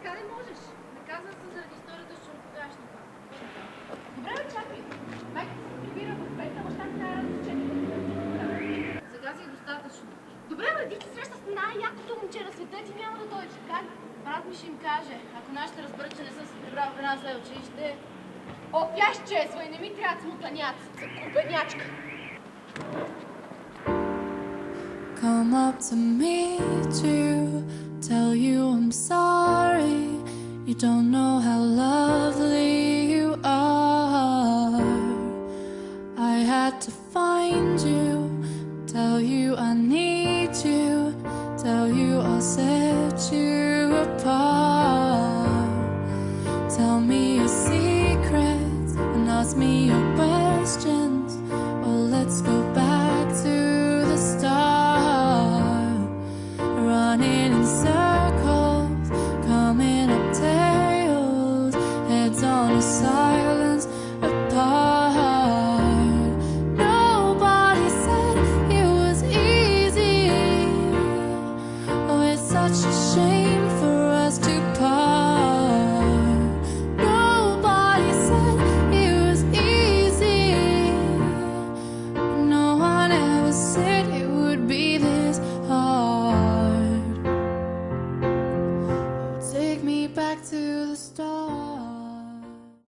Така не можеш. Наказан съм заради историята с шуркогашника. Добре, бе, чакай. Майка се прибира в 5, а баща ми трябва да се 4. Сега си е достатъчно. Добре, бе, ти се среща с най-якото момче на света и ти няма да дойдеш. Как? Брат ми ще им каже, ако нашите разберат, че не съм се прибрал в една зле училище. О, тя изчезва и не ми трябва смутаняци. Закупенячка. Come up to meet you, tell you I'm sorry. You don't know how lovely you are. I had to find you, tell you I need you, tell you I'll set you apart. Tell me your secrets and ask me your questions. Oh, let's go back to the start. Running in circles, coming up tails, heads on a silence apart. Nobody said it was easy. Oh, it's such a shame.